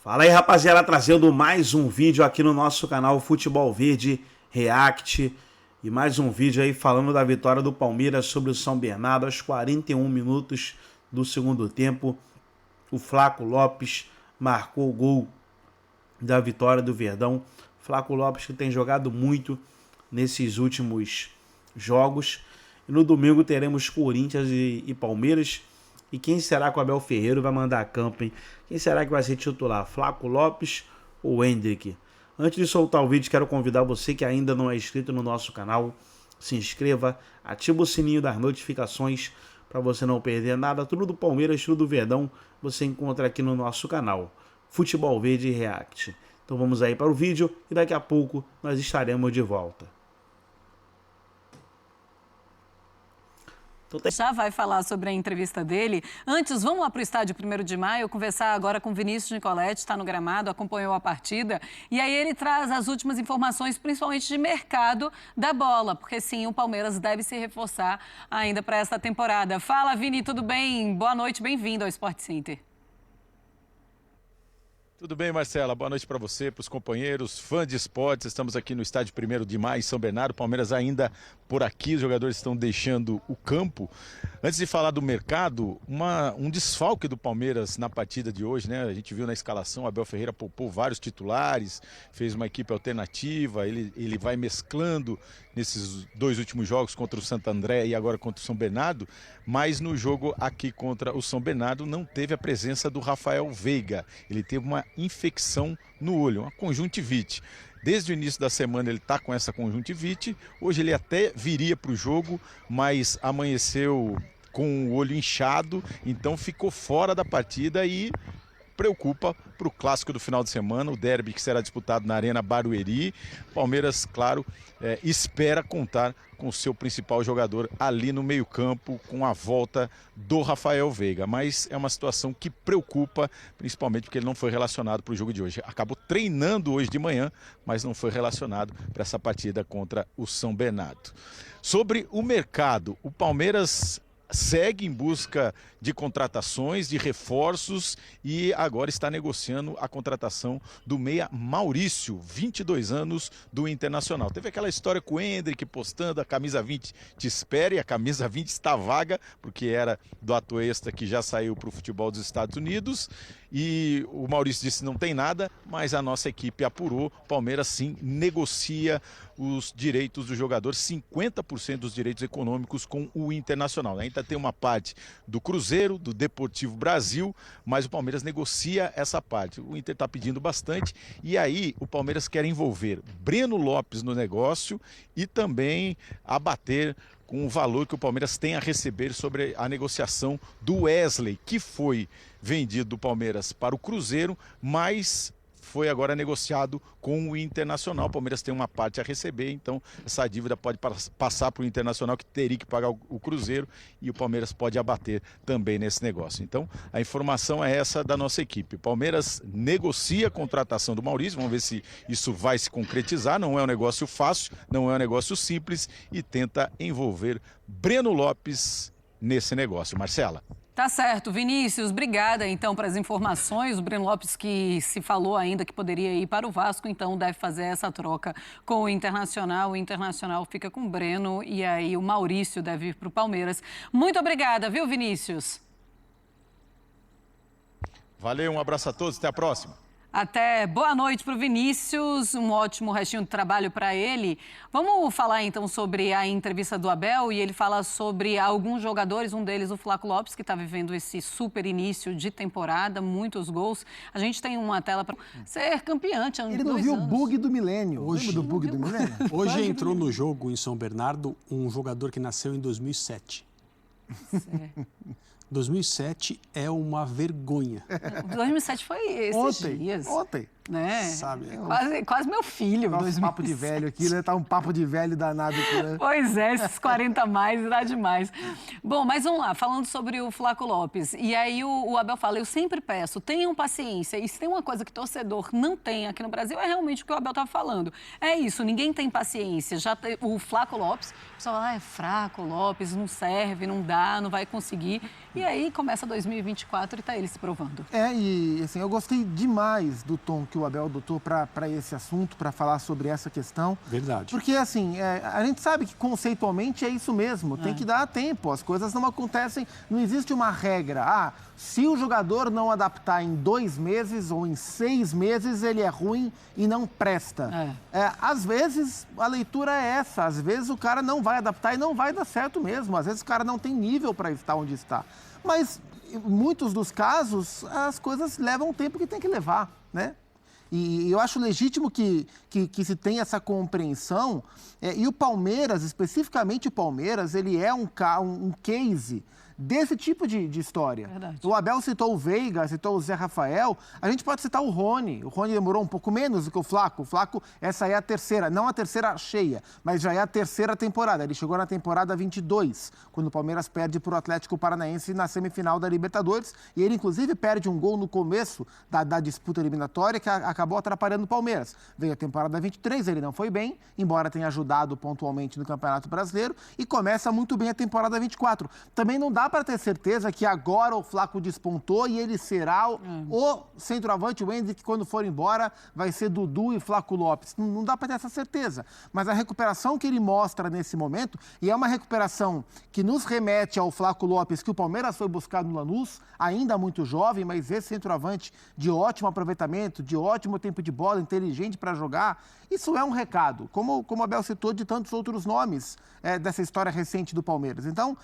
Fala aí, rapaziada, trazendo mais um vídeo aqui no nosso canal Futebol Verde React. E mais um vídeo aí falando da vitória do Palmeiras sobre o São Bernardo aos 41 minutos do segundo tempo. O Flaco Lopes marcou o gol da vitória do Verdão. Flaco Lopes que tem jogado muito nesses últimos jogos. E no domingo teremos Corinthians e Palmeiras. E quem será que o Abel Ferreira vai mandar a campo, hein? Quem será que vai ser titular? Flaco Lopes ou Hendrick? Antes de soltar o vídeo, quero convidar você que ainda não é inscrito no nosso canal. Se inscreva, ativa o sininho das notificações para você não perder nada. Tudo do Palmeiras, tudo do Verdão, você encontra aqui no nosso canal. Futebol Verde React. Então vamos aí para o vídeo e daqui a pouco nós estaremos de volta. Já vai falar sobre a entrevista dele. Antes, vamos lá para o estádio 1º de Maio, conversar agora com Vinícius Nicoletti, está no gramado, acompanhou a partida. E aí ele traz as últimas informações, principalmente de mercado da bola, porque sim, o Palmeiras deve se reforçar ainda para esta temporada. Fala, Vini, tudo bem? Boa noite, bem-vindo ao Sport Center. Tudo bem, Marcela? Boa noite para você, para os companheiros, fãs de esportes. Estamos aqui no estádio 1º de Maio, em São Bernardo. Palmeiras ainda por aqui, os jogadores estão deixando o campo. Antes de falar do mercado, um desfalque do Palmeiras na partida de hoje, né? A gente viu na escalação, o Abel Ferreira poupou vários titulares, fez uma equipe alternativa, ele vai mesclando nesses dois últimos jogos contra o Santo André e agora contra o São Bernardo, mas no jogo aqui contra o São Bernardo não teve a presença do Rafael Veiga. Ele teve uma infecção no olho, uma conjuntivite. Desde o início da semana ele está com essa conjuntivite. Hoje ele até viria para o jogo, mas amanheceu com o olho inchado, então ficou fora da partida e preocupa para o clássico do final de semana, o derby que será disputado na Arena Barueri. Palmeiras, claro, espera contar com o seu principal jogador ali no meio-campo, com a volta do Rafael Veiga. Mas é uma situação que preocupa, principalmente porque ele não foi relacionado para o jogo de hoje. Acabou treinando hoje de manhã, mas não foi relacionado para essa partida contra o São Bernardo. Sobre o mercado, o Palmeiras segue em busca de contratações, de reforços e agora está negociando a contratação do meia Maurício, 22 anos, do Internacional. Teve aquela história com o Hendrick postando a camisa 20 te espere, a camisa 20 está vaga, porque era do Atuesta que já saiu para o futebol dos Estados Unidos e o Maurício disse não tem nada, mas a nossa equipe apurou, Palmeiras sim negocia os direitos do jogador, 50% dos direitos econômicos com o Internacional. Ainda tem uma parte do Cruzeiro, do Deportivo Brasil, mas o Palmeiras negocia essa parte. O Inter está pedindo bastante e aí o Palmeiras quer envolver Breno Lopes no negócio e também abater com o valor que o Palmeiras tem a receber sobre a negociação do Wesley, que foi vendido do Palmeiras para o Cruzeiro, mas foi agora negociado com o Internacional. O Palmeiras tem uma parte a receber, então essa dívida pode passar para o Internacional, que teria que pagar o Cruzeiro, e o Palmeiras pode abater também nesse negócio. Então a informação é essa da nossa equipe. O Palmeiras negocia a contratação do Maurício, vamos ver se isso vai se concretizar. Não é um negócio fácil, não é um negócio simples, e tenta envolver Breno Lopes nesse negócio. Marcela. Tá certo, Vinícius, obrigada então pelas informações. O Breno Lopes que se falou ainda que poderia ir para o Vasco, então deve fazer essa troca com o Internacional. O Internacional fica com o Breno e aí o Maurício deve ir para o Palmeiras. Muito obrigada, viu, Vinícius? Valeu, um abraço a todos, até a próxima. Até boa noite para o Vinícius, um ótimo restinho de trabalho para ele. Vamos falar então sobre a entrevista do Abel e ele fala sobre alguns jogadores, um deles o Flaco Lopes, que está vivendo esse super início de temporada, muitos gols. A gente tem uma tela para ser campeão. Ele não viu o bug do milênio. Hoje, lembra do bug do milênio? Hoje entrou no jogo em São Bernardo um jogador que nasceu em 2007. Certo. 2007 é uma vergonha. 2007 foi esses dias. Ontem. né? Sabe, Quase meu filho. Nosso papo de velho aqui, né? Tá um papo de velho danado aqui, né? Pois é, esses 40 a mais dá demais. Bom, mas vamos lá, falando sobre o Flaco Lopes. E aí o Abel fala, eu sempre peço, tenham paciência. E se tem uma coisa que torcedor não tem aqui no Brasil, é realmente o que o Abel estava falando. É isso, ninguém tem paciência. O Flaco Lopes, o pessoal fala, é fraco, Lopes, não serve, não dá, não vai conseguir. E aí começa 2024 e tá ele se provando. E assim, eu gostei demais do tom que o Abel adotou para esse assunto, para falar sobre essa questão. Verdade. Porque, assim, a gente sabe que conceitualmente é isso mesmo, tem que dar tempo, as coisas não acontecem, não existe uma regra. Se o jogador não adaptar em 2 meses ou em 6 meses, ele é ruim e não presta. Às vezes, a leitura é essa, às vezes o cara não vai adaptar e não vai dar certo mesmo, às vezes o cara não tem nível para estar onde está. Mas, em muitos dos casos, as coisas levam o tempo que tem que levar, né? E eu acho legítimo que se tenha essa compreensão. E o Palmeiras, especificamente o Palmeiras, ele é um case desse tipo de história. Verdade. O Abel citou o Veiga, citou o Zé Rafael, a gente pode citar o Rony. O Rony demorou um pouco menos do que o Flaco. O Flaco, essa é a terceira, não a terceira cheia, mas já é a terceira temporada. Ele chegou na temporada 22, quando o Palmeiras perde para o Atlético Paranaense na semifinal da Libertadores, e ele inclusive perde um gol no começo da disputa eliminatória que acabou atrapalhando o Palmeiras. Veio a temporada 23, ele não foi bem, embora tenha ajudado pontualmente no Campeonato Brasileiro, e começa muito bem a temporada 24. Também não dá para ter certeza que agora o Flaco despontou e ele será o centroavante, o Hendrick, que quando for embora vai ser Dudu e Flaco Lopes. Não dá para ter essa certeza. Mas a recuperação que ele mostra nesse momento, e é uma recuperação que nos remete ao Flaco Lopes, que o Palmeiras foi buscar no Lanús, ainda muito jovem, mas esse centroavante de ótimo aproveitamento, de ótimo tempo de bola, inteligente para jogar, isso é um recado, como o Abel citou de tantos outros nomes dessa história recente do Palmeiras. Então,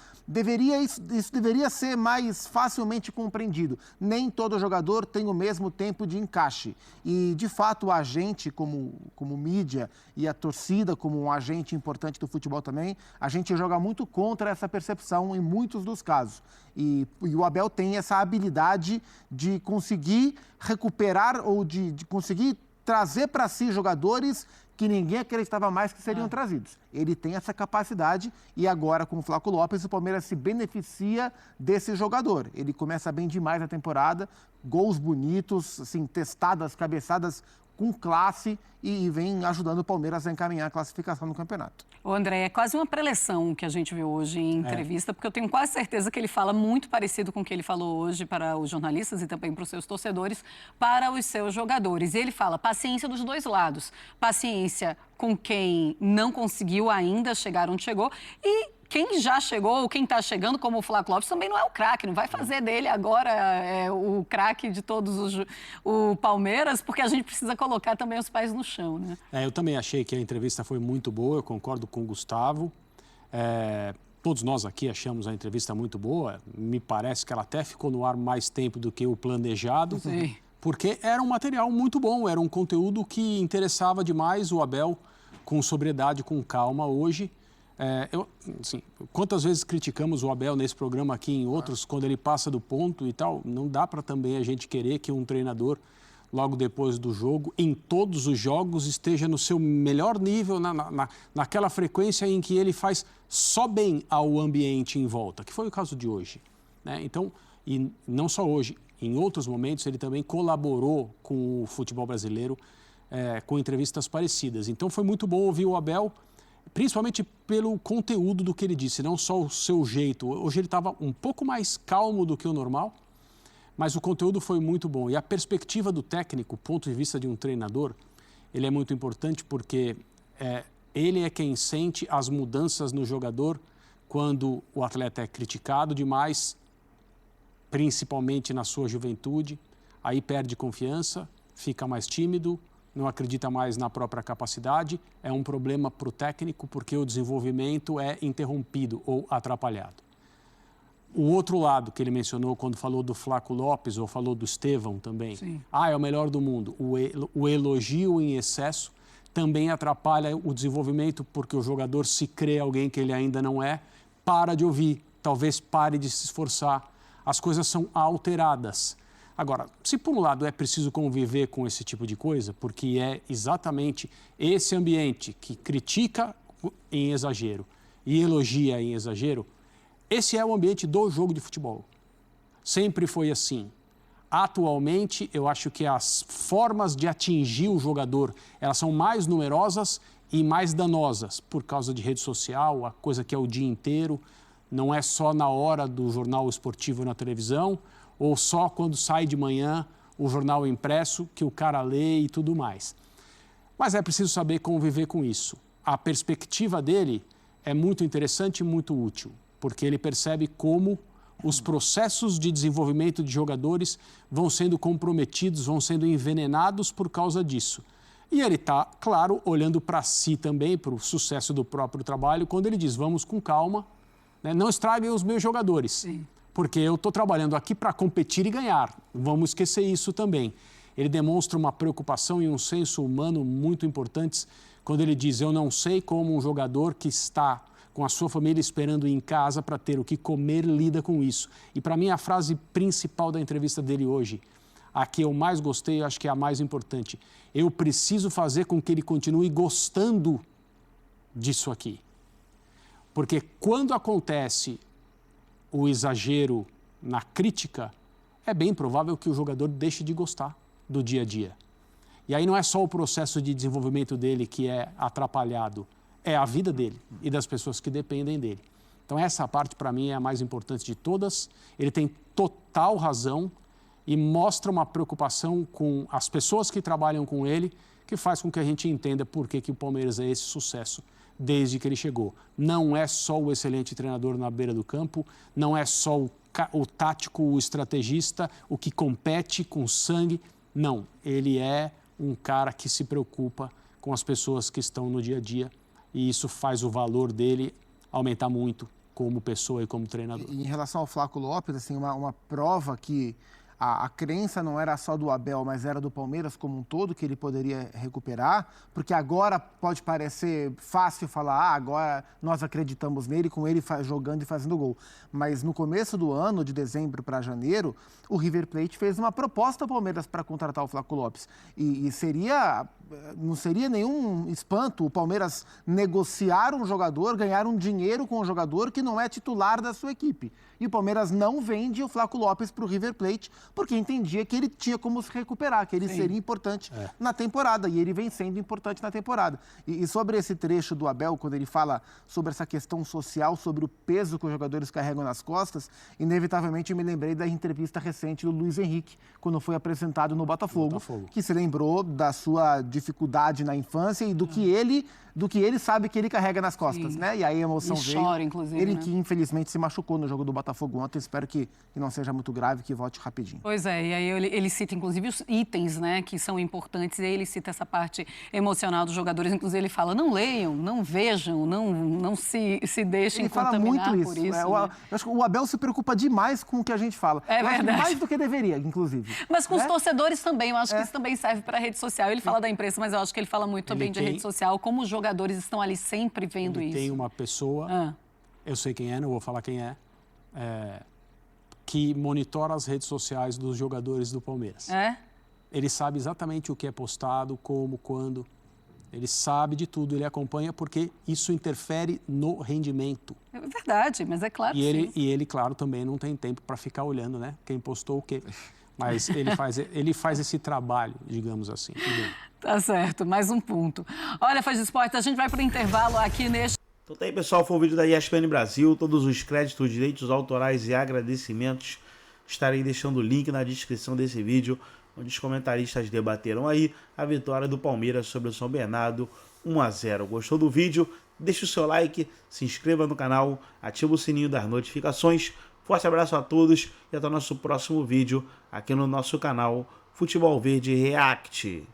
isso deveria ser mais facilmente compreendido. Nem todo jogador tem o mesmo tempo de encaixe. E, de fato, a gente, como mídia, e a torcida, como um agente importante do futebol também, a gente joga muito contra essa percepção em muitos dos casos. E o Abel tem essa habilidade de conseguir recuperar ou de conseguir trazer para si jogadores que ninguém acreditava mais que seriam trazidos. Ele tem essa capacidade e agora com o Flaco Lopes o Palmeiras se beneficia desse jogador. Ele começa bem demais a temporada, gols bonitos, assim, testadas, cabeçadas com classe e vem ajudando o Palmeiras a encaminhar a classificação no campeonato. Ô André, é quase uma preleção que a gente viu hoje em entrevista, porque eu tenho quase certeza que ele fala muito parecido com o que ele falou hoje para os jornalistas e também para os seus torcedores, para os seus jogadores. E ele fala paciência dos dois lados, paciência com quem não conseguiu ainda chegar onde chegou e quem já chegou ou quem está chegando, como o Flaco Lopes, também não é o craque, não vai fazer dele agora o craque de todos o Palmeiras, porque a gente precisa colocar também os pés no chão, né? Eu também achei que a entrevista foi muito boa, eu concordo com o Gustavo. Todos nós aqui achamos a entrevista muito boa, me parece que ela até ficou no ar mais tempo do que o planejado. Sim. Porque era um material muito bom, era um conteúdo que interessava demais o Abel, com sobriedade, com calma hoje. Quantas vezes criticamos o Abel nesse programa aqui, em outros, quando ele passa do ponto e tal, não dá para também a gente querer que um treinador, logo depois do jogo, em todos os jogos, esteja no seu melhor nível, naquela frequência em que ele faz só bem ao ambiente em volta, que foi o caso de hoje, né? Então, e não só hoje, em outros momentos ele também colaborou com o futebol brasileiro com entrevistas parecidas. Então foi muito bom ouvir o Abel, principalmente pelo conteúdo do que ele disse, não só o seu jeito. Hoje ele estava um pouco mais calmo do que o normal, mas o conteúdo foi muito bom. E a perspectiva do técnico, o ponto de vista de um treinador, ele é muito importante porque ele é quem sente as mudanças no jogador quando o atleta é criticado demais, principalmente na sua juventude, aí perde confiança, fica mais tímido, não acredita mais na própria capacidade, é um problema para o técnico porque o desenvolvimento é interrompido ou atrapalhado. O outro lado que ele mencionou quando falou do Flaco Lopes ou falou do Estevão também, é o melhor do mundo. O elogio em excesso também atrapalha o desenvolvimento porque o jogador se crê alguém que ele ainda não é, para de ouvir, talvez pare de se esforçar. As coisas são alteradas. Agora, se por um lado é preciso conviver com esse tipo de coisa, porque é exatamente esse ambiente que critica em exagero e elogia em exagero, esse é o ambiente do jogo de futebol. Sempre foi assim. Atualmente, eu acho que as formas de atingir o jogador, elas são mais numerosas e mais danosas, por causa de rede social, a coisa que é o dia inteiro, não é só na hora do jornal esportivo na televisão, ou só quando sai de manhã o jornal impresso, que o cara lê e tudo mais. Mas é preciso saber conviver com isso. A perspectiva dele é muito interessante e muito útil, porque ele percebe como os processos de desenvolvimento de jogadores vão sendo comprometidos, vão sendo envenenados por causa disso. E ele está, claro, olhando para si também, para o sucesso do próprio trabalho, quando ele diz, vamos com calma, né? Não estraguem os meus jogadores. Sim. Porque eu estou trabalhando aqui para competir e ganhar. Vamos esquecer isso também. Ele demonstra uma preocupação e um senso humano muito importantes quando ele diz, eu não sei como um jogador que está com a sua família esperando em casa para ter o que comer lida com isso. E para mim a frase principal da entrevista dele hoje, a que eu mais gostei, eu acho que é a mais importante. Eu preciso fazer com que ele continue gostando disso aqui. Porque quando acontece o exagero na crítica, é bem provável que o jogador deixe de gostar do dia a dia. E aí não é só o processo de desenvolvimento dele que é atrapalhado, é a vida dele e das pessoas que dependem dele. Então essa parte para mim é a mais importante de todas. Ele tem total razão e mostra uma preocupação com as pessoas que trabalham com ele, que faz com que a gente entenda por que o Palmeiras é esse sucesso desde que ele chegou. Não é só o excelente treinador na beira do campo, não é só o tático, o estrategista, o que compete com sangue. Não, ele é um cara que se preocupa com as pessoas que estão no dia a dia e isso faz o valor dele aumentar muito como pessoa e como treinador. Em relação ao Flaco Lopes, assim, uma prova que a crença não era só do Abel, mas era do Palmeiras como um todo, que ele poderia recuperar, porque agora pode parecer fácil falar, agora nós acreditamos nele, com ele jogando e fazendo gol. Mas no começo do ano, de dezembro para janeiro, o River Plate fez uma proposta ao Palmeiras para contratar o Flaco Lopes. E não seria nenhum espanto o Palmeiras negociar um jogador, ganhar um dinheiro com um jogador que não é titular da sua equipe. E o Palmeiras não vende o Flaco Lopes para o River Plate, porque entendia que ele tinha como se recuperar, que ele seria importante na temporada, e ele vem sendo importante na temporada. E sobre esse trecho do Abel, quando ele fala sobre essa questão social, sobre o peso que os jogadores carregam nas costas, inevitavelmente eu me lembrei da entrevista recente do Luiz Henrique, quando foi apresentado no Botafogo. Que se lembrou da sua dificuldade na infância e do que ele sabe que ele carrega nas costas, né? E aí a emoção veio. Chora, inclusive, ele, né? que infelizmente se machucou no jogo do Botafogo ontem, espero que não seja muito grave, que volte rapidinho. Pois é, e aí ele cita inclusive os itens, né, que são importantes, e aí ele cita essa parte emocional dos jogadores, inclusive ele fala, não leiam, não vejam, não se deixem contaminar por isso. Ele fala muito isso. Eu acho que o Abel se preocupa demais com o que a gente fala. É verdade. Mais do que deveria, inclusive. Mas com os torcedores também, eu acho que isso também serve para a rede social. Ele fala da imprensa, mas eu acho que ele fala muito também de rede social, como os jogadores estão ali sempre vendo isso. Tem uma pessoa, eu sei quem é, não vou falar quem é, que monitora as redes sociais dos jogadores do Palmeiras. Ele sabe exatamente o que é postado, como, quando. Ele sabe de tudo, ele acompanha porque isso interfere no rendimento. É verdade, mas é claro que sim. E ele, claro, também não tem tempo para ficar olhando, né? Quem postou o quê. Mas ele faz esse trabalho, digamos assim. Tá certo, mais um ponto. Olha, Faz Esporte, a gente vai para o intervalo aqui neste... Então tá aí, pessoal, foi o vídeo da ESPN Brasil. Todos os créditos, direitos autorais e agradecimentos estarei deixando o link na descrição desse vídeo, onde os comentaristas debateram aí a vitória do Palmeiras sobre o São Bernardo 1-0. Gostou do vídeo? Deixe o seu like, se inscreva no canal, ativa o sininho das notificações. Forte abraço a todos e até o nosso próximo vídeo aqui no nosso canal Futebol Verde React.